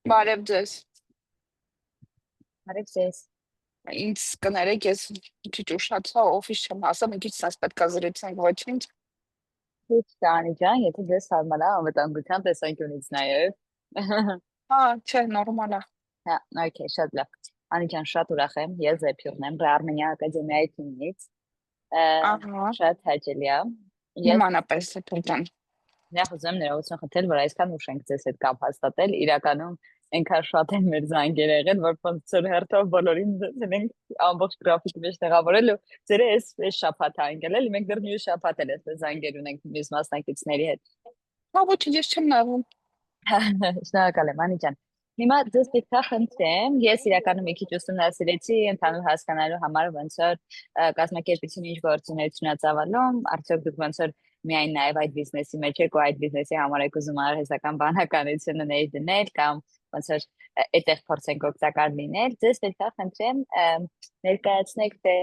Բարև ձեզ։ Արեք ձեզ։ Ինձ կներեք, ես մի քիչ ուշացա, օֆիս չեմ հասա, մի քիչ sense պետք է զրուցենք, ոչինչ։ Ոչ Տանի ջան, եթե ձեզ հարմար է անվտանգության տեսանկյունից նաև։ Հա, չէ, նորմալ է։ Հա, օքեյ, շատ լավ։ Անի ջան, շատ ուրախ եմ, ես Զեփյուրն եմ, Ռարմենիա ակադեմիայի թիմից։ Ա, Ահա, Շատ հաճելի է։ Ես նմանապես է փոքրան։ նախ ուզում եմ ներողություն խնդրել, որ այսքան ուշ ենք ձեզ հետ կապ հաստատել։ Իրականում այնքան շատ են մեր զանգերը եղել, որ ոնց որ հերթով բոլորին դենք ամբողջ գրաֆիկի մեջ տեղավորել ու ձերը այս շաբաթ է ընկել, էլի մենք դեռ մյուս շաբաթ էլ այս զանգեր ունենք մյուս մասնակիցների հետ։ Հա, ոչինչ, ես չեմ նայվում։ Շնորհակալ եմ, Անի ջան։ Հիմա ձեզ պետք է խնդրեմ, ես իրականում մի քիչ ուսումնասիրեցի ընդհանուր հասկանալու համար ոնց որ կազմակերպությունը ինչ գործունեություն է ծավալում, արդյոք դուք ոնց որ միայն նաև այդ բիզնեսի մեջ եք ու այդ բիզնեսի համար եք ուզում արհեստական բանականությունը ներդնել կամ ոնց որ այդտեղ փորձենք օգտակար լինել, ձեզ պետք է խնդրեմ ներկայացնեք թե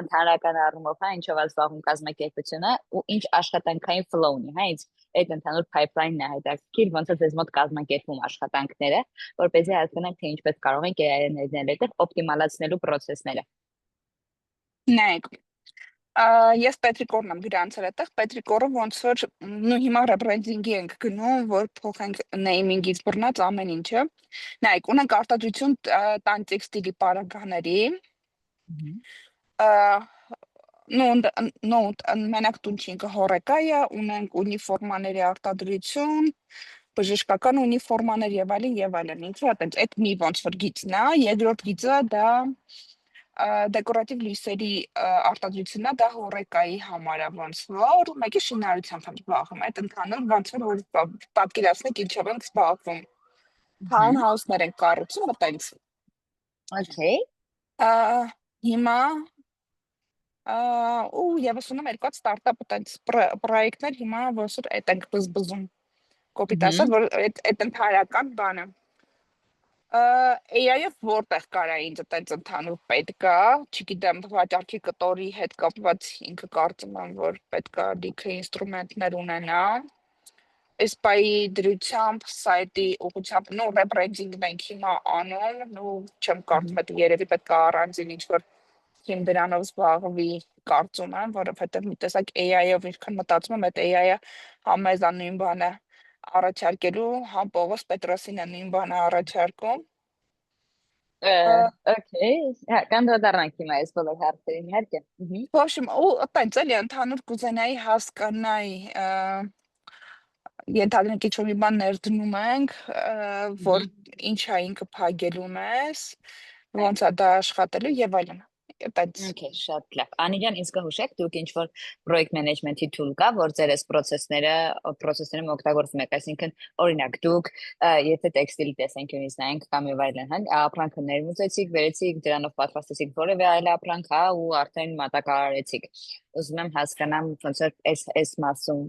ընդհանրական առումով հա ինչով է զբաղվում կազմակերպությունը ու ինչ աշխատանքային flow ունի, հա ինձ այդ ընդհանուր pipeline-ն է հետաքրքիր, ոնց է ձեզ մոտ կազմակերպվում աշխատանքները, որպեսզի հասկանանք թե ինչպես կարող ենք AI ներդնել այդտեղ օպտիմալացնելու process-ները։ Նայեք, ես Պետրիկորն եմ գրանցել այդտեղ, Պետրիկորը ոնց որ նու հիմա ռեբրենդինգի ենք գնում, որ փոխենք նեյմինգից բռնած ամեն ինչը։ Նայեք, ունենք արտադրություն տան տեքստիլի պարագաների, նո, մենակ տուն չինքը հորեկայա, ունենք ունիֆորմաների արտադրություն, բժշկական ունիֆորմաներ եւ այլն, ինչու՞ է տենց, այդ մի ոնց որ գիծն է, երկրորդ գիծը դա դեկորատիվ լույսերի արտադրությունն է, դա հորեկայի համար է ոնց որ, մեկի շինարարությամբ եմ զբաղվում, այդ ընդհանուր ոնց որ պատկերացնեք ինչով ենք զբաղվում։ Townhouse-ներ ենք կառուցում, այտենց։ Okay։ Հիմա ու եւս ունեմ երկու ստարտափ այտենց պրոյեկտներ հիմա ոնց որ այդ ենք բզբզում։ Կոպիտ ասած, որ այդ ընդհանրական բանը։ AI-ը որտեղ կարա ինձ այտենց ընդհանուր պետք է, չգիտեմ, վաճառքի կտորի հետ կապված ինքը կարծում եմ, որ պետք է լիքը ինստրումենտներ ունենա։ Այս բայ դրությամբ սայթի ուղղությամբ նո ռեբրենդինգն ենք հիմա անում, նո չեմ կարծում այդ երևի պետք է առանձին ինչ-որ թիմ դրանով զբաղվի կարծում եմ, որովհետև մի տեսակ AI-ով ինչքան մտածում եմ, այդ AI-ը համ մեզ է նույն բանը առաջարկելու, համ Պողոս Պետրոսին է նույն բանը առաջարկում։ Okay, հա կանդրադառնանք հիմա այս բոլոր հարցերին իհարկե։ В общем, ու այտենց էլի ընդհանուր կուզենայի հասկանայի, ենթադրենք ինչ-որ մի բան ներդնում ենք, որ ինչ է ինքը փակելու մեզ, ոնց է դա աշխատելու եւ այլն։ Այտենց։ Okay, շատ լավ։ Անի ջան, ինձ կհուշեք, դուք ինչ որ project management-ի tool կա, որ ձեր այս process-ները օգտագործում եք, այսինքն օրինակ դուք եթե տեքստիլի տեսանկյունից նայենք կամ եւ այլն, հա, ապրանքը ներմուծեցիք, վերեցիք, դրանով պատրաստեցիք որևէ այլ ապրանք, հա, ու արդեն մատակարարեցիք։ Ուզում եմ հասկանամ ոնց որ այս մասում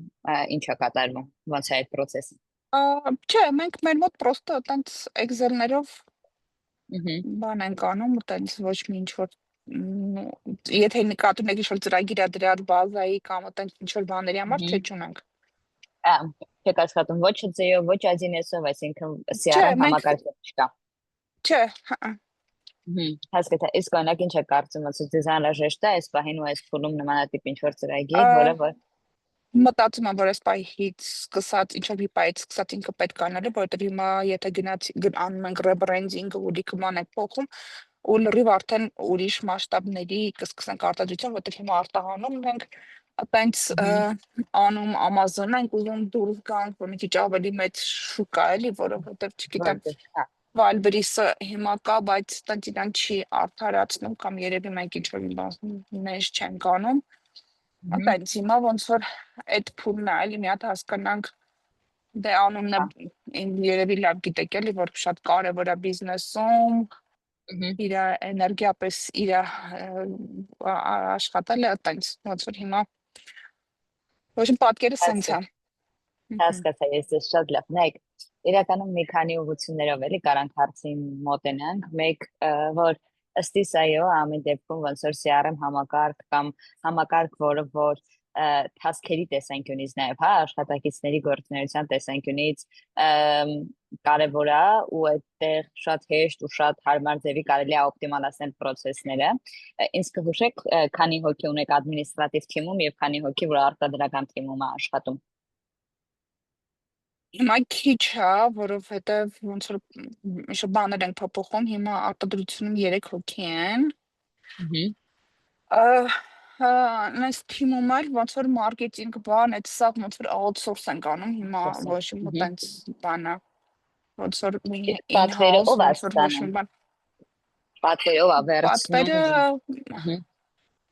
ինչ է կատարվում, ոնց է այդ process-ը։ Չէ, մենք մեր մոտ պրոստը այտենց Excel-ներով բան ենք անում, այտենց ոչ մի ինչ-որ եթե նկատի ունեք ինչ-որ ծրագիր է դրա բազայի կամ այտենց ինչ-որ բաների համար, չէ, չունենք։ Չեք աշխատում ոչ ՑՑ-ով, ոչ AZNS-ով, այսինքն Չէ, CRM մենք համակարգը չկա։ չէ, Հասկացա, իսկ օրինակ ինչ է կարծում, ոնց ձեզ անհրաժեշտ է այս պահին ու այս փուլում նմանատիպ ինչ-որ ծրագիր, որը որ մտածում եմ, որ այս պահից սկսած, ինչ-որ մի պահից սկսած ինքը պետք է անելու, որովհետև հիմա եթե անում ենք rebranding ու լիքը բան ենք փոխում, ու լրիվ արդեն ուրիշ մասշտաբների կսկսենք արտադրություն, որովհետև հիմա արտահանում ենք, այտենց անում Amazon-ն ենք ուզում դուրս գանք, որ մի քիչ ավելի մեծ շուկա էլի, որովհետև չգիտեմ, Վալբրիսը հիմա կա, բայց այտենց իրան չի արդարացնում կամ երևի մենք ինչ-որ մի բան մեծ չենք անում։ Այտենց հիմա ոնց որ այդ փուլն է, էլի մի հատ հասկանանք դե անունն է երևի լավ գիտեք էլի, որ շատ կարևոր է բիզնեսում, իր էներգիապես իր աշխատել է այտենց, ոնց որ հիմա ոչ պատկերը սենց է։ հասկացա, ես ձեզ շատ լավ նայեք։ Իրականում մի քանի ուղղություններով էլի կարանք հարցին մոտենանք, մեկ որ ըստ իս այո, ամեն դեպքում ոնց որ CRM համակարգ կամ համակարգ, որը որ task-երի տեսանկյունից նաև, հա, աշխատակիցների գործունեության տեսանկյունից կարևոր է ու այդտեղ շատ հեշտ ու շատ հարմար ձևի կարելի է օպտիմալացնել process-ները։ Ինձ կհուշեք, քանի հոգի ունեք ադմինիստրատիվ թիմում եւ քանի հոգի, որ արտադրական թիմում է աշխատում։ Հիմա քիչ է, որովհետև ոնց որ ինչ բաներ են փոփոխում, հիմա արտադրությունում 3 հոգի են։ Այս թիմում էլ ոնց որ մարքեթինգ բան, այդ սա ոնց որ outsource ենք անում, հիմա ոչ մի տենց բանը, ոնց որ Պատվերը in-house, ով է ոնց որ ոչ մի ստանում։ բան։ Պատվերով է Պատվերը վերցնում։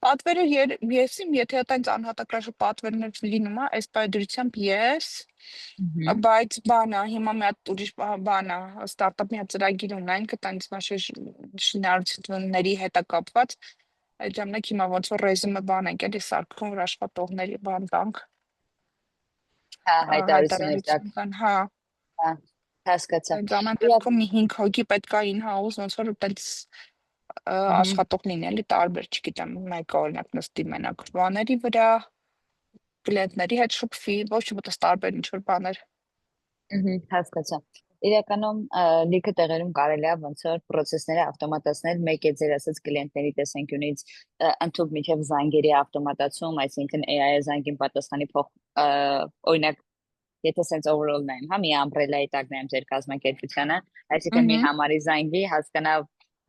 պատվերը եսիմ, եթե այտենց անհատակրաշը պատվերներ լինում է, այս պայդրությամբ ես, բայց բանա, հիմա մի հատ ուրիշ բանա, ստարտափ մի հատ ծրագիր ունենք, այտենց մաշե շինարարությունների հետ է կապված, այդ ժամանակ հիմա ոնց որ ռեզյումե բան ենք էլի սարքում, որ աշխատողների բան տանք, Հա, հայտարարություններ տակ։ հայտարարություն կան, հա, Հա, հասկացա։ այդ ամեն դեպքում մի 5 հոգի պետք է in-house, ոնց որ այտենց աշխատող լինի, էլի տարբեր, չգիտեմ, մեկը օրինակ նստի մենակ բաների վրա, կլիենտների հետ շփվի, ոչ մոտս տարբեր ինչ-որ բաներ։ Հասկացա։ Իրականում լիքը տեղերում կարելի է ոնց որ process-ները ավտոմատացնել, մեկ է ձեր ասած կլիենտների տեսանկյունից ընդհանուր միջև զանգերի ավտոմատացում, այսինքն AI-ը զանգին պատասխանի օրինակ եթե sense overall նայեմ, հա, մի umbrella-ի տակ նայեմ ձեր կազմակերպությանը, այսինքն մի համարի զանգի հասկանա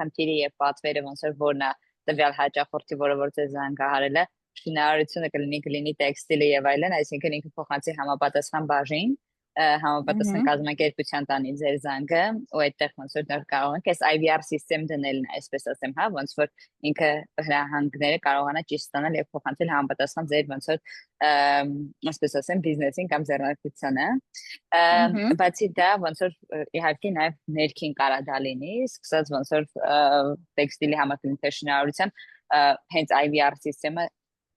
խնդիրը եւ պատվերը ոնց որն է տվյալ հաճախորդի, որը որ ձեզ զանգահարել է, շինարարությունը կլինի տեքստիլը եւ այլն, այսինքն ինքը փոխանցի համապատասխան բաժին, համապատասխան կազմակերպության տանի ձեր զանգը ու այդտեղ ոնց որ դեռ կարող ենք այս IVR system դնելն այսպես ասեմ, հա, ոնց որ ինքը հրահանգները կարողանա ճիշտ ստանալ եւ փոխանցել համապատասխան ձեր ոնց որ այսպես ասեմ բիզնեսին կամ ձեռնարկությանը։ Բացի դա ոնց որ իհարկե նաեւ ներքին կարա դա լինի, սկսած ոնց որ տեքստիլի համակարգի շինարարության հենց IVR system-ը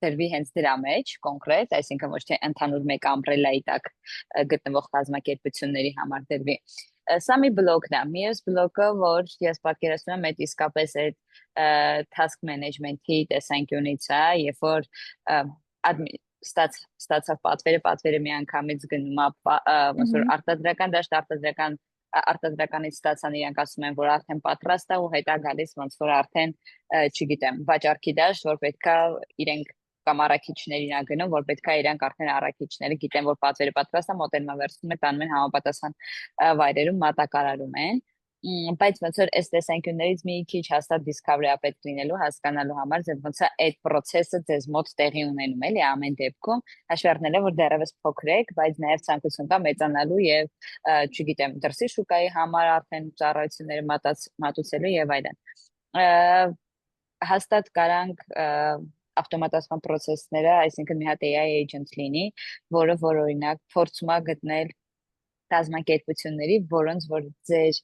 դրվի հենց դրա մեջ կոնկրետ, այսինքն ոչ թե ընդհանուր մեկ ամբրելայի տակ գտնվող կազմակերպությունների համար դրվի։ Սա մի բլոկն է, մյուս բլոկը, որ ես պատկերացնում եմ, այդ իսկապես այդ task management-ի տեսանկյունից է, երբ որ ստացավ պատվերը միանգամից գնում է ոնց որ արտադրական դաշտ արտադրականից ստացան իրանք ասում են որ արդեն պատրաստ է ու հետա գալիս ոնց որ արդեն չգիտեմ վաճառքի դաշտ որ պետքա իրենք կամ առաքիչներին ա գնում որ պետքա իրանք արդեն առաքիչները գիտեն որ պատվերը պատրաստ է մոտենումա վերցնում են տանում են համապատասխան վայրերում մատակարարում են բայց ոնց որ այս տեսանկյուններից մի քիչ հաստատ discovery-ա պետք լինելու հասկանալու համար ձեր ոնց է այդ process-ը ձեզ մոտ տեղի ունենում էլի ամեն դեպքում հաշվի առնելով որ դեռևս փոքր եք բայց նաև ցանկություն կա մեծանալու եւ չգիտեմ դրսի շուկայի համար արդեն ծառայությունները մատուցելու եւ այլն հաստատ կարանք ավտոմատացման process-ները, այսինքն մի հատ AI agent լինի, որը որ օրինակ փորձում է գտնել կազմակերպությունների, որոնց որ ձեր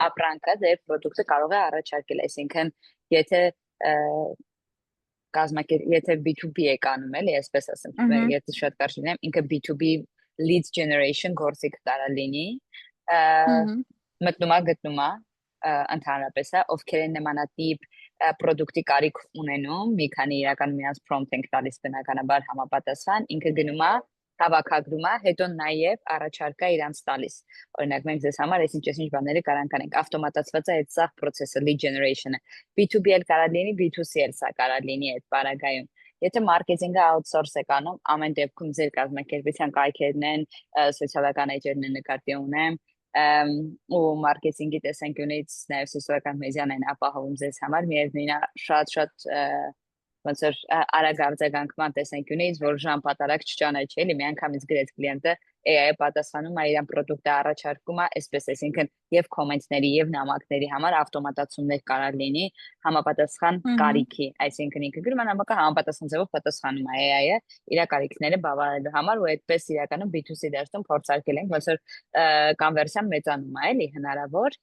ապրանքը, ձեր product-ը կարող է առաջարկել, այսինքն եթե եթե B2B եք անում, էլի, այսպես ասեմ, եթե շատ կարճ լինեմ, ինքը B2B lead generation գործիք կարա լինի, մտնում է ընդհանրապես է, ովքեր են նմանատիպ պրոդուկտի կարիք ունենում, մի քանի իրական միած prompt ենք տալիս բնականաբար համապատասխան, ինքը գնում է, հավաքագրում է, հետո նաև առաջարկա իրանց տալիս։ Օրինակ մենք ձեզ համար այսինչ բաները կարանք անենք, ավտոմատացված է այդ սաղ process-ը, lead generation-ը։ B2B էլ կարա լինի, B2C էլ սա կարա լինի այդ պարագայում։ Եթե մարքեթինգը outsource եք անում, ամեն դեպքում ձեր կազմակերպության կայքերն են, սոցիալական էջերն են նկատի ունեմ, ու մարքեթինգի տեսանկյունից նաև սոցիալական մեդիան են ապահովում ձեզ համար միևնույն է շատ ոնց որ արագ արձագանքման տեսանկյունից որ ժամ պատարակ չճանաչի էլի միանգամից գրեց կլիենտը AI-ը պատասխանում է իրան պրոդուկտը առաջարկում է այսպես այսինքն եւ կոմենտների եւ նամակների համար ավտոմատացումներ կարող լինի համապատասխան կարիքի այսինքն ինքը գրում է նամակը համապատասխան ձևով պատասխանում է AI-ը իր կարիքները բավարարելու համար ու այդպես իրականում B2C դաշտում փորձարկել ենք ոնց որ կոնվերսիան մեծանում է էլի հնարավոր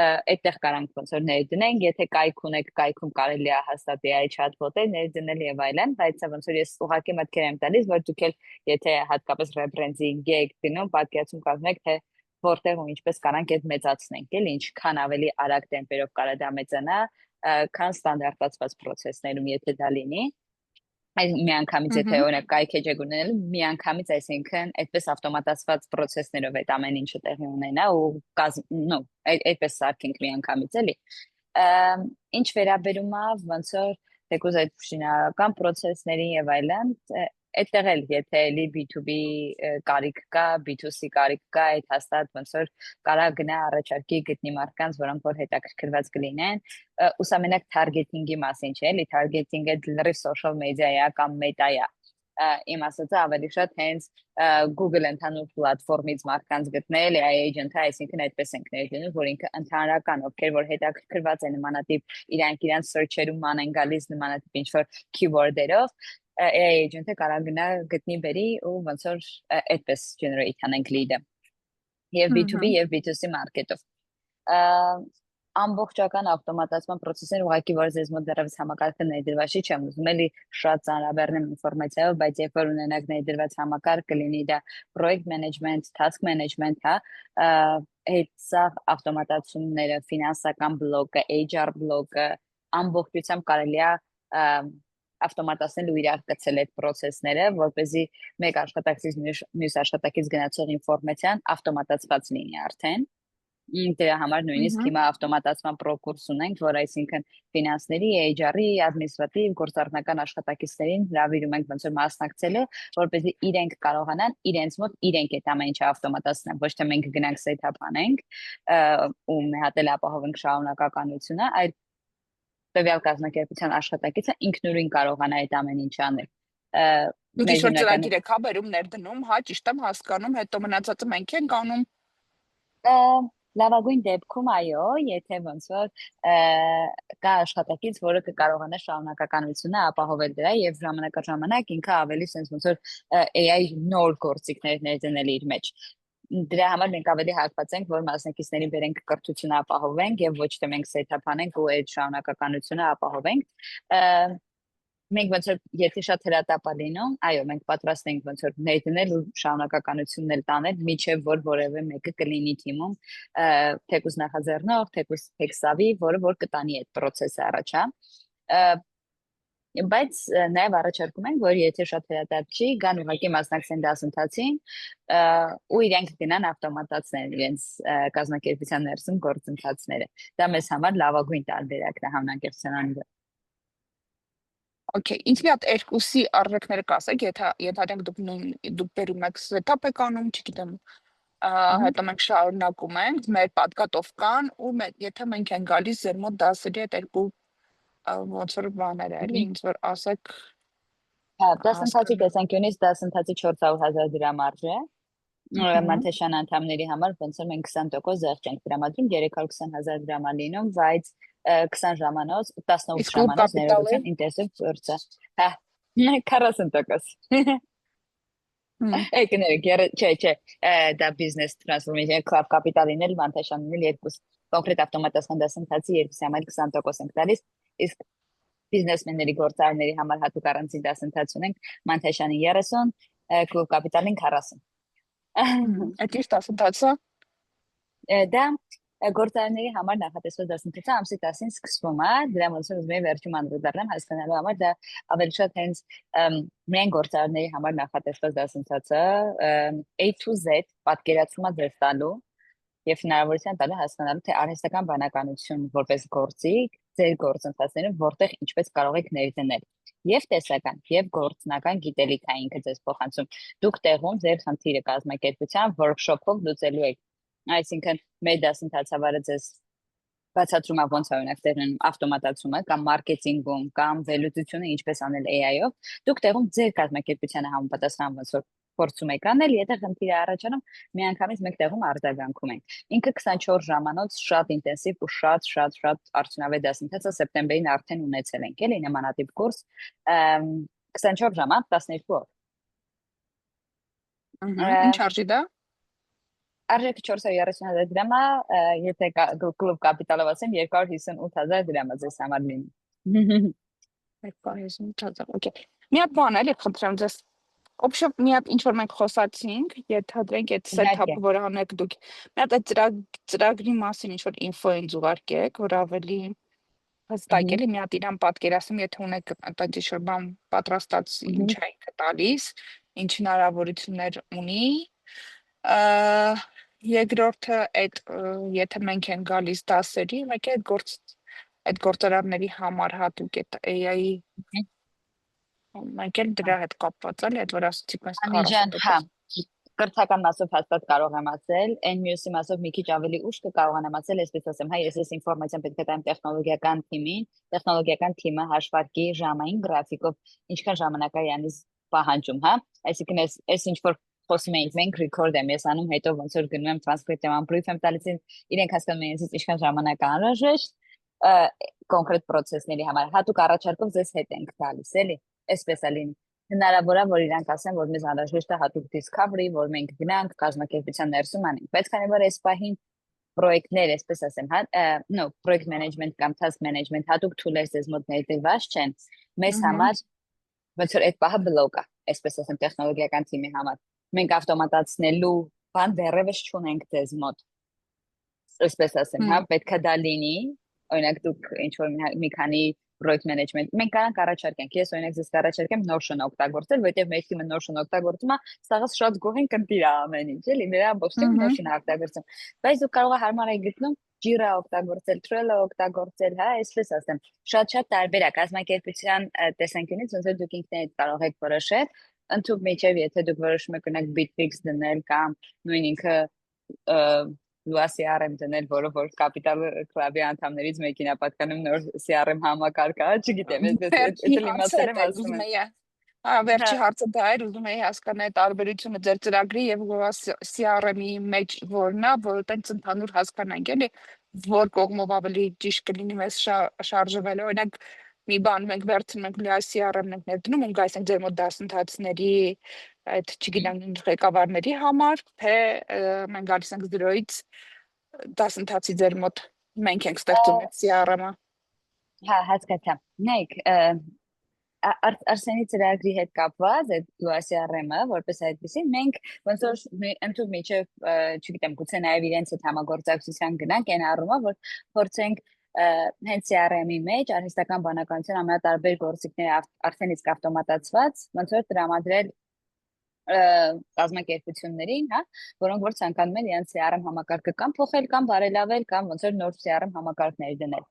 այդտեղ կարանք ոնց որ ներդնենք եթե կայք ունեք կայքում կարելի է հաստատ AI chatbot-ը ներդնել եւ այլն բայց ոնց որ ես ուղղակի մտքեր եմ տալիս որ դուք էլ եթե հատկապես rebranding եք դնում պատկերացում կազմեք թե որտեղ ու ինչպես կարանք այդ մեծացնենք էլի ինչքան ավելի արագ տեմպերով կարա դա մեծանա քան ստանդարտացված process-ներում եթե դա լինի Այս միանգամից եթե օրինակ կայք եք ունենալու միանգամից, այսինքն այդպես ավտոմատացված process-ներով այդ ամեն ինչը տեղի ունենա ու այդպես սարքենք միանգամից էլի։ Ինչ վերաբերում է ոնց որ թեկուզ այդ շինարարական process-ների եւ այլն, այդտեղ էլ եթե էլի B2B կարիք կա, B2C կարիք կա, այդ հաստատ ոնց որ կարա գնա առաջարկի գտնի մարդկանց, որոնք որ հետաքրքրված կլինեն, ուսամենակ targeting-ի մասին չէ, էլի targeting-ը լրիվ social media-ա կամ meta-ա։ Իմ ասածը ավելի շատ հենց Google ընդհանուր պլատֆորմից մարդկանց գտնել AI agent-ը, այսինքն այդպես ենք ներդնում, որ ինքը ընդհանրական ովքեր որ հետաքրքրված են նմանատիպ իրանք search-երում ման են գալիս նմանատիպ ինչ-որ keyword-երով, AI agent-ը կարա գնա գտնի բերի ու ոնց որ այդպես generate անենք lead-ը եւ B2B եւ B2C մարքետով ամբողջական ավտոմատացման process-ները ուղղակի որ ձեզ մոտ դեռևս համակարգը ներդրված չի, չեմ ուզում էլի շատ ծանրաբեռնեմ ինֆորմացիայով, բայց երբ որ ունենաք ներդրված համակարգ կլինի դա project management, task management, հա, այդ սա ավտոմատացումները, ֆինանսական բլոկը, HR բլոկը ամբողջությամբ կարելի է ավտոմատացնել ու իրար կցել այդ process-ները, որպեսզի մեկ աշխատակցից մյուս աշխատակից գնացող ինֆորմացիան ավտոմատացված լինի արդեն։ Դրա համար նույնիսկ հիմա ավտոմատացման կուրս ունենք, որ այսինքն ֆինանսների, HR-ի, ադմինիստրատիվ, գործառնական աշխատակիցներին հրավիրում ենք ոնց որ մասնակցելու, որպեսզի իրենք կարողանան իրենց մոտ իրենք այդ ամեն ինչը ավտոմատացնել, ոչ թե մենք գնանք set-up անենք ու մի հատ էլ ապահովենք շարունակականությունը, այլ տվյալ կազմակերպության աշխատակիցը ինքնուրույն կարողանա այդ ամեն ինչը անել։ Դուք ինչ-որ ծրագիր եք բերում ներդնում, հա, ճիշտ եմ հասկանում, հետո մնացածը մենք ենք անում։ Լավագույն դեպքում այո, եթե ոնց որ կա աշխատակից, որը կկարողանա շարունակականությունը ապահովել դրա եւ ժամանակաժամանակ ինքը ավելի sense ոնց որ AI նոր գործիքներ ներդնել իր մեջ։ Դրա համար մենք ավելի հակված ենք, որ մասնակիցներին բերենք կրթությունը ապահովենք եւ ոչ թե մենք set-up անենք ու այդ շարունակականությունը ապահովենք։ Մենք ոնց որ եթե շատ հրատապ լինում, այո, մենք պատրաստ ենք ոնց որ ներդնել ու շարունակականությունն էլ տանել, միջև որ որևէ մեկը կլինի թիմում, թեկուզ նախաձեռնող, թեկուզ տեքստավի, որը կտանի այդ process-ը առաջ, հա։ Բայց նաև առաջարկում ենք, որ եթե շատ հրատապ չի, գան ուղղակի մասնակցեն դասընթացին ու իրենք գնան ավտոմատացնել իրենց կազմակերպության ներսում գործընթացները։ Դա մեզ համար լավագույն տարբերակն է համնակերպության անունով։ Okay, ինձ մի հատ երկուսի առարկները կասեք, եթե դուք բերում եք setup եք անում, չգիտեմ, հետո մենք շարունակում ենք, մեր պատկատով կան ու եթե մենք են գալիս ձեր մոտ դասերի այդ երկու ոնց որ բաներ էլի, ինձ որ ասեք։ Հա, դասընթացի տեսանկյունից դասընթացի 400,000 դրամ արժե։ Մանթեշան անդամների համար ոնց որ մենք 20% զեղչ ենք տրամադրում, 320,000 դրամ է լինում, բայց 20 ժամանոց, 18 ժամանոց ներողություն ինտենսիվ կուրսը։ Հա, 40%։ Կներեք, չէ, դա business transformation club capital-ին էլ մանթեշանն էլ երկուս կոնկրետ ավտոմատացման դասընթացի երկուսի համար 20% ենք տալիս, իսկ բիզնեսմենների գործարարների համար հատուկ առանձին դասընթաց ունենք, մանթեշանին 30, club capital-ին 40։ Այդ ինչ դասընթացը։ Դա գործարարների համար նախատեսված դասընթացը ամսի 10-ին սկսվում է, դրա ոնց որ ուզում եմ վերջում անդրադառնամ հասկանալու համար, դա ավելի շատ հենց միայն գործարարների համար նախատեսված դասընթացը A to Z պատկերացումը ձեզ տալու եւ հնարավորության տալու հասկանալու թե արհեստական բանականություն որպես գործիք ձեր գործընթացներում որտեղ ինչպես կարող եք ներդնել եւ տեսական եւ գործնական գիտելիք է ինքը ձեզ փոխանցում դուք տեղում ձեր խնդիրը կազմակերպության workshop-ով լուծելու եք այսինքն մեր դասընթացավարը ձեզ բացատրում է ոնց է օրինակ տեղում ավտոմատացումը կամ մարքեթինգում կամ վերլուծությունը ինչպես անել AI-ով դուք տեղում ձեր կազմակերպությանը համապատասխան ոնց որ փորձում եք անել, եթե խնդիր է առաջանում, միանգամից մեկ տեղում արձագանքում ենք։ Ինքը 24 ժամանոց շատ ինտենսիվ ու շատ արդյունավետ դասընթաց է սեպտեմբերին արդեն ունեցել ենք, էլի նմանատիպ կուրս 24 ժամանակ 12 օր։ Ինչ արժի դա։ Արժեքը 430,000 դրամ է, եթե կլուբ կապիտալով ասեմ 258,000 դրամ է ձեզ համար լինի։ 258,000, okay։ Մի հատ բան էլի խնդրեմ ձեզ Օբշեվ մի հատ ինչ որ մենք խոսացինք, ենթադրենք այդ setup-ը, որ անեք դուք։ Մի հատ այդ ծրագրի մասին ինչ որ ինֆո ինձ ուղարկեք, որ ավելի հստակ էլի մի հատ իրան պատկերացնում, եթե ունեք այդպիսի բան պատրաստած ինչ է ինքը տալիս, ինչ հնարավորություններ ունի։ Երկրորդը այդ եթե մենք են գալիս դասերի, մեկ է այդ գործարարների համար հատուկ այդ AI մեկ էլ դրա հետ կապված էլի, այդ որ ասացիք մեզ Անիջան, 40%։ կրթական մասով հաստատ կարող եմ ասել, այն մյուսի մասով մի քիչ ավելի ուշ կկարողանամ ասել, այսպես ասեմ, ես այս ինֆորմացիան պետք է տամ տեխնոլոգիական թիմին, տեխնոլոգիական թիմը հաշվարկի ժամային գրաֆիկով ինչքան ժամանակ է յանից պահանջում, այսինքն այս ինչ որ խոսում ենք մենք record եմ ես անում, հետո ոնց որ գնում եմ transcript եմ brief եմ տալիս, իրենք հասկանում են ինձ ինչքան ժամանակ է անհրաժեշտ կոնկրետ process-ների համար, հատուկ առաջարկով ձեզ հետ ենք տալիս, էլի, այսպես է լինի։ Հնարավոր է, որ իրանք ասեն, որ մեզ անհրաժեշտ է հատուկ discovery, որ մենք գնանք կազմակերպության ներսում անենք, բայց քանի որ այս պահին պրոյեկտներ, այսպես ասեմ, project management կամ task management հատուկ tool-եր ձեզ մոտ ներդրված չեն, մեզ համար ոնց որ այդ պահը բլոկ է, այսպես ասեմ, տեխնոլոգիական թիմի համար։ Մենք ավտոմատացնելու բան դեռևս չունենք ձեզ մոտ։ Այսպես ասեմ, պետք է դա լինի, օրինակ դուք ինչ որ մի քանի project management մենք կարանք առաջարկենք, ես օրինակ ձեզ կառաջարկեմ Notion օգտագործել, որտեղ մեր թիմը Notion օգտագործում է, սաղս շատ գոհ են կընտիր ամեն ինչ, էլի, նրա ամբողջ թիմը Notion օգտագործում։ Բայց դուք կարող եք հարմար եք գտնում Jira օգտագործել, Trello օգտագործել, այսպես ասեմ, շատ տարբեր է կազմակերպության տեսանկյունից, ոնց որ դուք ինքներդ կարող եք որոշել, ընդհանուր միջև եթե դուք որոշում եք ունեք Bitrix դնել կամ նույն ինքը Lua CRM դնել, որը որ Capital Club-ի անդամներից մեկին է պատկանում նոր CRM համակարգը, չգիտեմ, այդ իմացել եմ ասում եմ։ Վերջի հարցը դա էր, ուզում էի հասկանալ տարբերությունը ձեր ծրագրի եւ CRM-ի մեջ որն է, որ այտենց ընդհանուր հասկանանք, էլի, որ կողմով ավելի ճիշտ կլինի մեզ շարժվել, օրինակ մի բան մենք վերցնում ենք լիա CRM-ն ենք ներդնում, ու գայս ենք ձեր մոտ դասընթացների այդ չգիտեմ ղեկավարների համար, թե մենք գալիս ենք զրոյից դասընթացի ձեր մոտ մենք ենք ստեղծում այդ CRM-ը։ Հա, հասկացա։ Նայեք, Արսենի ծրագրի հետ կապված այդ Lua CRM-ը, որպես այդպեսին, մենք ոնց որ ընդհանուր միջև, չգիտեմ, գուցե նաև իրենց հետ համագործակցության գնանք այն առումով, որ փորձենք հենց CRM-ի մեջ արհեստական բանականության ամենատարբեր գործիքները արդեն իսկ ավտոմատացված, ոնց որ տրամադրել կազմակերպություններին, որոնք որ ցանկանում են իրենց CRM համակարգը կամ փոխել, կամ բարելավել, կամ ոնց որ նոր CRM համակարգներ դնել։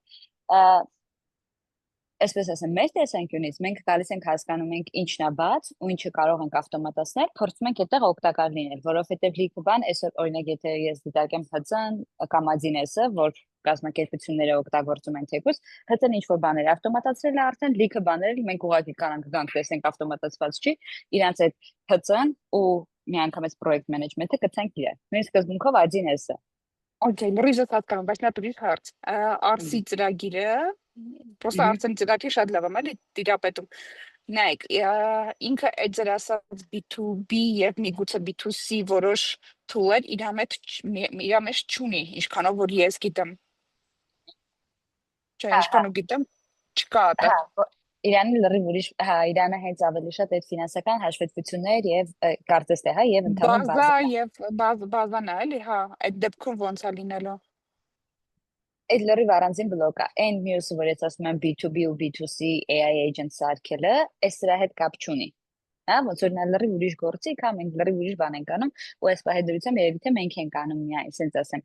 Այսպես ասեմ, մեր տեսանկյունից մենք գալիս ենք հասկանում ենք ինչն է բաց ու ինչը կարող ենք ավտոմատացնել, փորձում ենք այդտեղ օգտակար լինել, որովհետև լիքը բան, այսօր օրինակ եթե ես դիտարկեմ ՀԾ-ն կամ Ադինեսը, որ կազմակերպությունները օգտագործում են թեկուզ, ՀԾ-ն ինչ որ բաներ ավտոմատացրել է արդեն, լիքը բաներ մենք ուղղակի կարանք գանք տեսենք ավտոմատացված չի, իրանց այդ ՀԾ-ն ու միանգամից project management-ը կցանք իրար։ Նույն սկզբունքով Ադինեսը։ Okay, լրիվ հասկանում, բայց նա դուրս հարց։ Արսի ծրագիրը Պրոստը արդեն ծրագրի շատ լավ եմ, էլի տիրապետում։ Նայեք, ինքը այդ ձեր ասած B2B և միգուցե B2C որոշ tool-եր իր մեջ չունի, ինչքանով որ ես գիտեմ։ Չէ, ինչքանով գիտեմ, չկա ատը։ Իրանը լրիվ ուրիշ, Իրանը հենց ավելի շատ այդ ֆինանսական հաշվետվություններ և կարծես թե, և ընդհանուր բազան է, էլի, այդ դեպքում ոնց է լինելու։ Այդ լրիվ առանձին բլոկ է, այն մյուսը, որ ես ասում եմ B2B ու B2C AI agent սարքելը, այս սրա հետ կապ չունի։ Ոնց որ նա լրիվ ուրիշ գործիք, մենք լրիվ ուրիշ բան ենք անում, ու այս պահեդրությամբ երևի թե մենք ենք անում միայն, ասենց ասեմ։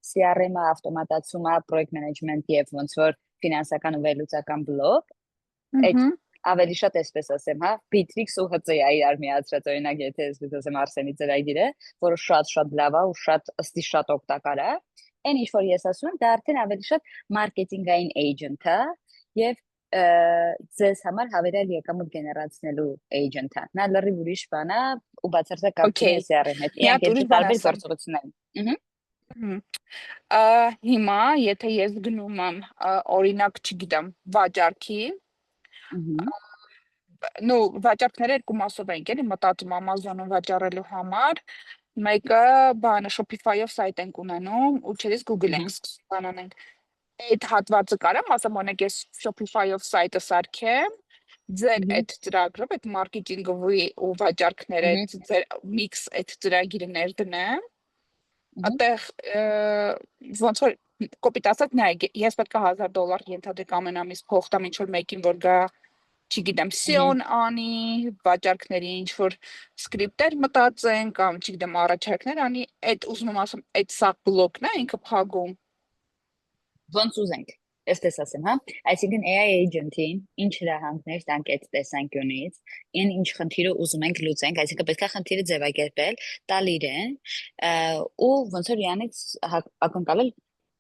CRM-ը ավտոմատացում է project management եւ ոնց որ ֆինանսական ու վերլուծական բլոկ, այդ ավելի շատ այսպես ասեմ, Bitrix ու ՀԾ-ը իրար միացրած, օրինակ եթե այսպես ասեմ Արսենի ծրագիրը, որը շատ լավ է ու շատ ըստի շատ օգտակար է, այն ինչ որ ես ասում եմ, դա արդեն ավելի շատ մարքեթինգային agent է եւ ձեզ համար հավելյալ եկամուտ գեներացնելու agent է։ Նա լրիվ ուրիշ բան է ու բացարձակ կապ չունի CRM-ի հետ։ Իրանք երկու տարբեր գործողություններ են։ Հիմա եթե ես գնում եմ օրինակ, չգիտեմ, վաճառքի, վաճառքները երկու մասով ենք, էլի մտածում Amazon-ում վաճառելու համար, մեկը բանը Shopify-ով սայթ ենք ունենում, ու չերես Google ենք սկսում բան անենք։ Այդ հատվածը կարամ ասեմ, օրինակ ես Shopify-ով սայթը սարքեմ, ձեր այդ ծրագրով, այդ մարքեթինգովի ու վաճառքները, ձեր միքս այդ ծրագիրը ներդնեմ, այդտեղ ոնց որ կոպիտ ասած, նայեք, ես պետք է $1000 ենթադրեք ամեն ամիս փող տամ ինչ-որ մեկին, որ գա, չգիտեմ, Սիոն անի, վաճառքների ինչ-որ սկրիպտեր մտածեն, կամ չգիտեմ, առաջարկներ անի, այդ ուզում եմ ասում, այդ սա բլոկն է ինքը փակում։ Ոնց ուզենք, այսպես ասեմ, հա, այսինքն AI agent-ին ինչ հրահանգներ տանք այդ տեսանկյունից, ինչ խնդիրը ուզում ենք լուծենք, այսինքն պետք է խնդիրը ձևակերպել, տալ իրեն, ու ոնց որ իրանից ակնկալել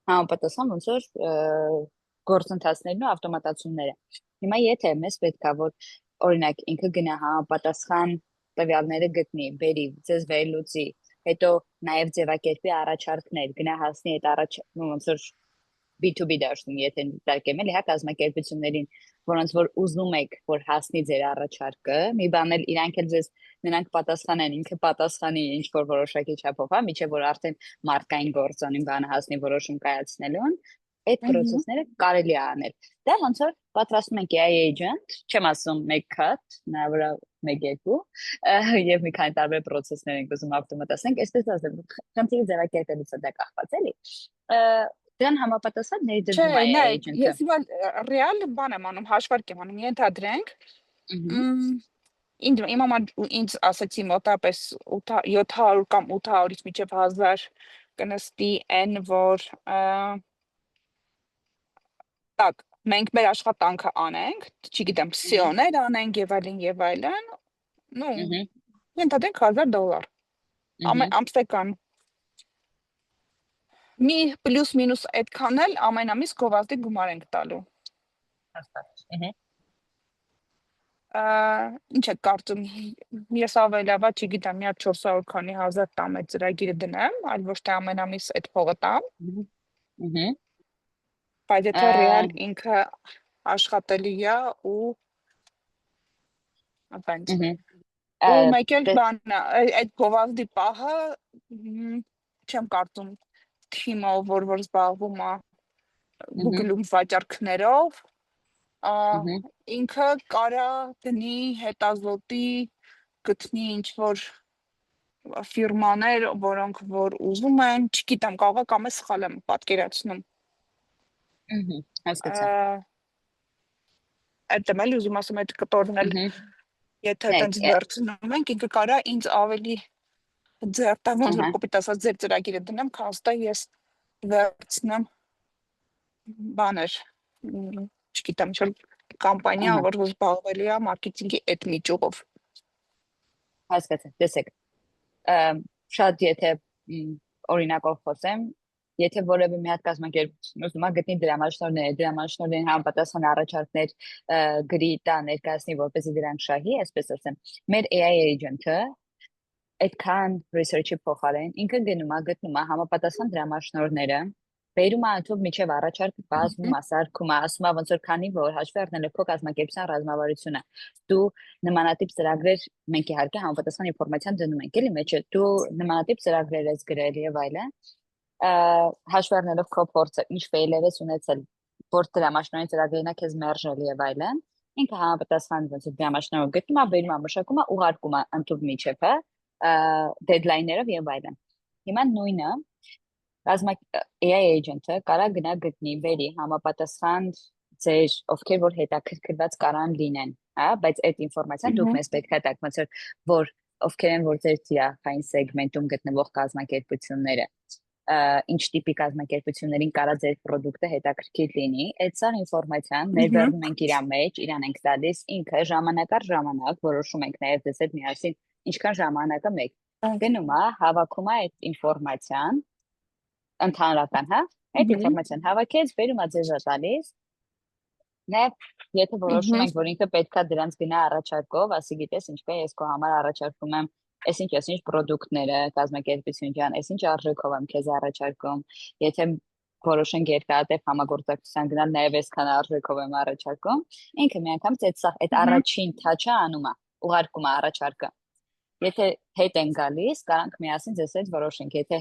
համապատասխան ոնց որ գործընթացներն ու ավտոմատացումները։ Հիմա եթե մեզ պետքա որ օրինակ ինքը գնա համապատասխան տվյալները գտնի, բերի, ձեզ վերլուծի, հետո նաև ձևակերպի առաջարկներ, գնա հասնի այդ ոնց որ B2B դաշտում, եթե դիտարկեմ էլի, հա, կազմակերպություններին, որոնց որ ուզում եք, որ հասնի ձեր առաջարկը, մի բան էլ իրանք էլ ձեզ նրանք պատասխանեն, ինքը պատասխանի ինչ որ որոշակի չափով, հա, միջև որ արդեն մարդկային գործոնին բանը հասնի որոշում կայացնելուն, այդ process-ները կարելի է անել։ Դա ոնց որ պատրաստում ենք AI agent, չեմ ասում մեկ cut, նա վրա մեկ երկու, եւ մի քանի տարբեր process-ներ ենք ուզում ավտոմատացնենք, այսպես ասեմ, խնդիրը ձևակերպելուց է դա կախված, էլի։ Դրան համապատասխան ներդրվում է Չէ, agent-ը։ ես հիմա ռեալ բան եմ անում, հաշվարկ եմ անում, ենթադրենք, ինձ ասացի մոտապես 700 կամ 800-ից մինչև 1000 կնստի այն, որ տակ, մենք մեր աշխատանքը անենք, չգիտեմ, սիոներ անենք եւ այլն, ну, ենթադրենք $1000, ամսական, մի պլյուս մինուս այդքան էլ ամեն ամիս գովազդի գումար ենք տալու։ Ինչ եք կարծում, ես ավելավա, չգիտեմ, մի հատ 400 քանի հազար տամ այդ ծրագիրը դնեմ, այլ ոչ թե ամեն ամիս այդ փողը տամ, բայց եթե ռեալ ինքը աշխատելի է ու ապենց։ Ու մեկ էլ բանը, այդ գովազդի պահը չեմ կարծում թիմով, որ զբաղվում է Google-ում վաճառքներով, ինքը կարա դնի հետազոտի, գտնի ինչ-որ ֆիրմաներ, որոնք որ ուզում են, չգիտեմ, կարող է կամ է սխալ եմ պատկերացնում։ Հասկացա։ Այդ եմ էլ ուզում ասում այդ կտորն էլ, եթե այդպես վերցնում ենք, ինքը կարա ինձ ավելի ձերտավան, որ կոպիտ ասած ձեր ծրագիրը դնեմ, քանստա ես վերցնեմ բաներ, չգիտեմ, ինչ-որ կամպանիա, որ զբաղվելու է մարքեթինգի այդ միջոցով։ Հասկացա, տեսեք, շատ եթե օրինակով խոսեմ, եթե որևէ մի հատ կազմակերպություն ուզում է գտնի դրամաշնորհներին համապատասխան առաջարկներ գրի տա ներկայացնի, որպեսզի դրանք շահի, այսպես ասեմ, մեր AI agent-ը այդքան research-ի փոխարեն ինքը գնում է գտնում է համապատասխան դրամաշնորհները, բերում է աթով միջև առաջարկը բազում է, սարքում է, ասում է ոնց որ քանի որ հաշվի առնելով քո կազմակերպության ռազմավարությունը, դու նմանատիպ ծրագրեր մենք իհարկե համապատասխան ինֆորմացիան դնում ենք, էլի մեջը դու նմանատիպ ծրագրեր ես գրել եւ այլն, հաշվի առնելով քո փորձը, ինչ ֆեյլեր ես ունեցել, որ դրամաշնորհային ծրագրերն է քեզ մերժել եւ այլն, ինքը համապատասխան ոնց որ դրամաշնորհը գտնում է, բերում է, մշակում է, ուղարկում է ընդհանուր միջև, deadline-ներով եւ այլն։ Հիմա նույնը AI agent-ը կարա գնա գտնի, բերի համապատասխան ձեր ովքեր որ հետաքրքրված կարան լինեն, հա, բայց այդ ինֆորմացիան դուք մեզ պետք է տաք, ոնց որ ովքեր են որ ձեր թիրախային սեգմենտում գտնվող կազմակերպությունները, ինչ տիպի կազմակերպություններին կարա ձեր product-ը հետաքրքիր լինի, այդ սա ինֆորմացիան ներբեռնում ենք իր մեջ, իրան ենք տալիս, ինքը ժամանակ առ ժամանակ որոշում ենք նաև դες այդ միասին ինչքան ժամանակը մեկ գնում է, հավաքում է այդ ինֆորմացիան ընդհանրական, հա, այդ ինֆորմացիան հավաքեց, բերում է ձեզ տալիս, նաև եթե որոշում ենք, որ ինքը պետքա դրանց գնա առաջարկով, ասի գիտես ինչ կա, ես քո համար առաջարկում եմ այսինչ product-ները, կազմակերպություն ջան, այսինչ արժեքով եմ քեզ առաջարկում, եթե որոշենք երկարատև համագործակցության գնալ, նաև այսքան արժեքով եմ առաջարկում, ինքը միանգամից այդ առաջին touch-ը անում է, ուղարկում է առաջարկը։ Եթե հետ են գալիս, կարանք միասին ձեզ հետ որոշենք, եթե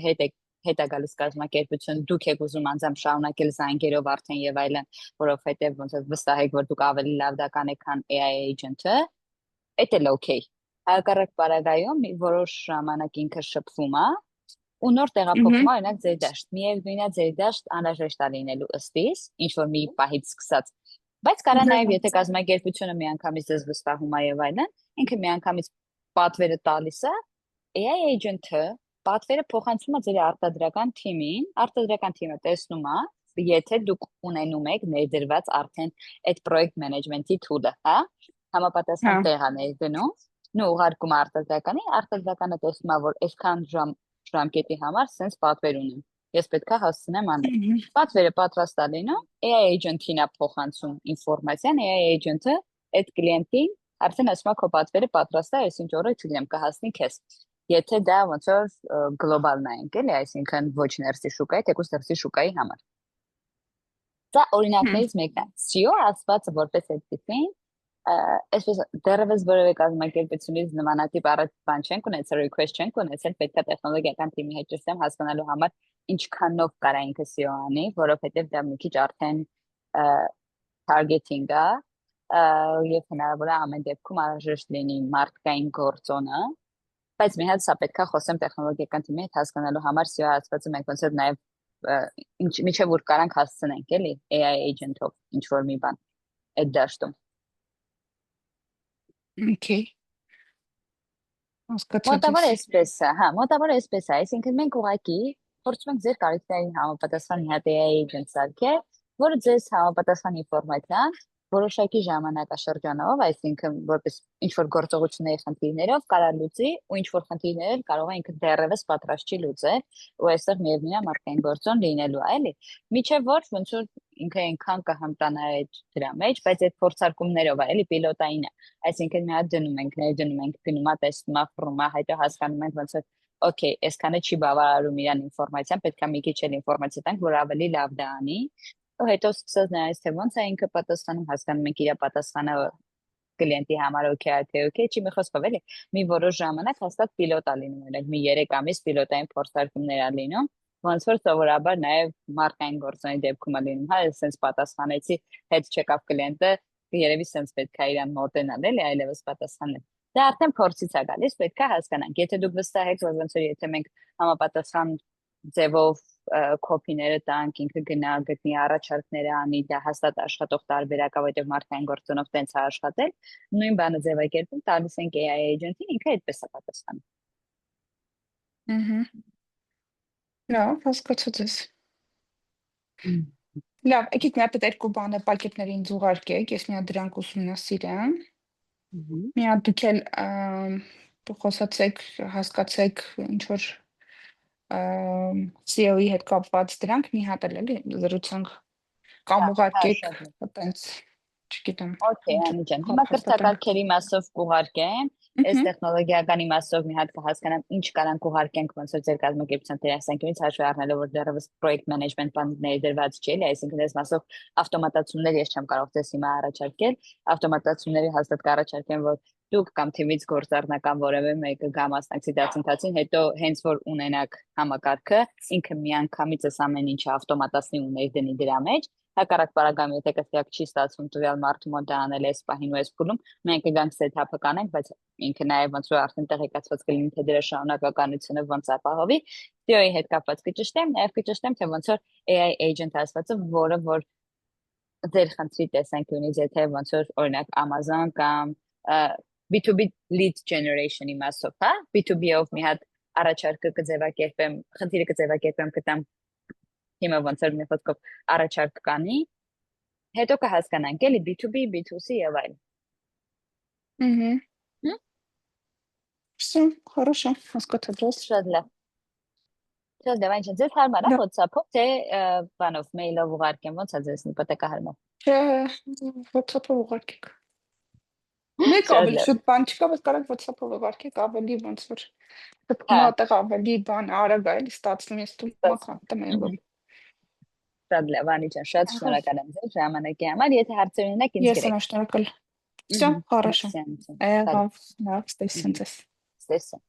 հետ է գալիս կազմակերպություն, դուք եք ուզում անձամբ շարունակել զանգերով արդեն եւ այլն, որովհետեւ ոնց որ վստահ եք, որ դուք ավելի լավ դա կանեք, քան AI agent-ը, դա էլ օքեյ։ Հակառակ պարագայում մի որոշ ժամանակ ինքը շփվում է, ու նոր տեղափոխում օրինակ ձեր դաշտ։ Միևնույնն է ձեր դաշտ անհրաժեշտ է լինելու ըստիս, ինչ որ մի պահից սկսած։ Բայց կարա նաև եթե կազմակերպությունը միանգամից ձեզ վստահում է եւ այլն, ինքը միանգամից պատվերը տալիս է, AI agent-ը պատվերը փոխանցում է ձեր արտադրական թիմին, արտադրական թիմը տեսնում է, եթե դուք ունենում եք ներդրված արդեն այդ project management-ի tool-ը, հա, համապատասխան տեղ է ներդնում, նո ուղարկում արտադրականը տեսնում է, որ այսքան ժամկետի համար sense պատվեր ունեմ։ Ես պետքա հասցնեմ անել։ Պատվերը պատրաստ է լինում, AI agent-ին է փոխանցում ինֆորմացիան, AI agent-ը այդ կլիենտին արդեն ասում է քո պատվերը պատրաստ է, այսինչ օրը չգիտեմ կհասնի քեզ։ Եթե դա ոնց որ գլոբալն է ընկել, այսինքն ոչ ներսի շուկայի, թեկուզ ներսի շուկայի համար։ Դա օրինակներից մեկն է։ SEO ասվածը որպես այդպեսին, այսպես դեռևս որևէ կազմակերպությունից նմանատիպ առաջ բան չենք ունեցել, request չենք ունեցել, պետք է տեխնոլոգիական թիմի հետ ճշտեմ հասկանալու համար ինչքանով կարա ինքը SEO անի, որովհետև դա մի քիչ արդեն targeting է, եւ հնարավոր է ամեն դեպքում անհրաժեշտ լինի մարքային գործոնը, բայց մի հատ սա պետքա խոսեմ տեխնոլոգիական թիմի հետ հասկանալու համար SEO ասվածը մենք ոնց որ նաեւ միջև որ կարանք հասցնենք էլի AI agent-ով ինչ որ մի բան այդ դաշտում։ Okay. Մոտավոր էսպես է, հա, մոտավոր էսպես է, այսինքն մենք ուղղակի փորձում ենք ձեր կարիքներին համապատասխան մի հատ AI agent սարքել, որը ձեզ համապատասխան ինֆորմացիան որոշակի ժամանակաշրջանով, այսինքն որպես ինչ որ գործողությունների խնդիրներով կարա լուծի ու ինչ որ խնդիրներ կարող է ինքը դեռևս պատրաստ չի լուծել ու այստեղ միևնույն է մարդկային գործոն լինելու է, էլի։ Միջև որ ոնց որ ինքը այնքան կհմտանա այդ դրա մեջ, բայց այդ փորձարկումներով է, էլի պիլոտային է։ Այսինքն մի հատ դնում ենք, ներդնում ենք, գնում է, տեսնում է, ֆռում է, հետո հասկանում ենք ոնց որ օքեյ, այսքանը չի բավարարում իրան ինֆորմացիան, պետք է մի քիչ էլ ինֆորմացիա տանք, որ ավելի լավ դա անի։ Ու հետո սկսած նայած թե ոնց է ինքը պատասխանում, հասկանում ենք իր պատասխանը կլիենտի համար օքեյ, չի մի խոսքով էլի մի որոշ ժամանակ հաստատ պիլոտ է լինում, օրինակ մի 3 ամիս պիլոտային փորձարկումներ է լինում, ոնց որ սովորաբար նաև մարկային գործոնի դեպքում է լինում, հա, այսպես պատասխանեցի, հետ չեկավ կլիենտը, երևի sense պետք է իրան մոտենալ, էլի այլևս պատասխանել։ Դա արդեն փորձից է գալիս, պետք է հասկանանք, եթե դուք վստահ եք, որ ոնց որ եթե մենք համապատասխան ձևով կոպիները տանք, ինքը գնա գտնի առաջարկները անի, դա հաստատ աշխատող տարբերակ է, որտեղ մարդկային գործոնով տենց է աշխատել, նույն բանը ձևակերպում տալիս ենք AI agent-ին, ինքը այդպես է պատասխանում։ Լավ, հասկացած ես։ Լավ, եկեք մի հատ երկու բանը պակետներին զուգարկեք, ես մի հատ դրանք ուսումնասիրեմ։ Մի հատ դուք էլ խոսացեք, հասկացեք ինչ որ SEO-ի հետ կապված դրանք մի հատ էլ էլի զրուցանք կամ ուղարկեք, այտենց չգիտեմ։ Okay, անջան։ Հիմա կրթակարգերի մասով կուղարկեմ, այս տեխնոլոգիական իմաստով մի հատ կհասկանամ ինչ կարանք ուղարկենք ոնց որ ձեր կազմակերպության տեսանկյունից հաշվի առնելով որ դեռևս project management բան ներդրված չի, էլի, այսինքն այս մասով ավտոմատացումներ ես չեմ կարող ձեզ հիմա առաջարկել, ավտոմատացումների հաստատ կառաջարկեմ, որ դուք կամ թիմից գործառնական որևէ մեկը գա մասնակցի դասընթացին, հետո հենց որ ունենաք համակարգը, ինքը միանգամից այս ամեն ինչը ավտոմատացնի ու ներդնի դրա մեջ, հակառակ պարագայում եթե կստյակ չի ստացվում տվյալ մարդու մոտ դա անել այս պահին ու այս փուլում, մենք կգանք սեթափը կանենք, բայց ինքը նաև ոնց որ արդեն տեղեկացված կլինի թե դրա շարունակականությունը ոնց ապահովի, SEO-ի հետ կապված կճշտեմ, նաև կճշտեմ թե ոնց որ AI agent ասվածը, որը որ ձեր խնդրի տեսանկյունից եթե ոնց որ օրինակ Amazon կամ B2B lead generation-ի մասով, հա, B2B-ով մի հատ առաջարկը կձևակերպեմ, խնդիրը կձևակերպեմ կտամ հիմա ոնց որ մի խոսքով առաջարկ կանի, հետո կհասկանանք էլի B2B, B2C եւ այլն։ Всё, хорошо, հասկացած։ Շատ լավ։ Շատ լավ, այնինչ ձեզ հարմար է WhatsApp-ով թե բանով մեյլով ուղարկեմ, ոնց է ձեզ նպատակը հարմար։ Չէ, WhatsApp-ով ուղարկեք։ Մեկ ավելի շուտ բան չկա, բայց կարող WhatsApp-ով ուղարկեք, ավելի ոնց որ մոտեղ ավելի բան արագ է էլի ստացվում, ես տում եմ։ Շատ լավ, Անիջան, շատ շնորհակալ եմ ձեզ ժամանակի համար, եթե հարցեր ունեք ինձ գրեք։ Ես եմ շնորհակալ։ Всё, хорошо. Лав, стейся.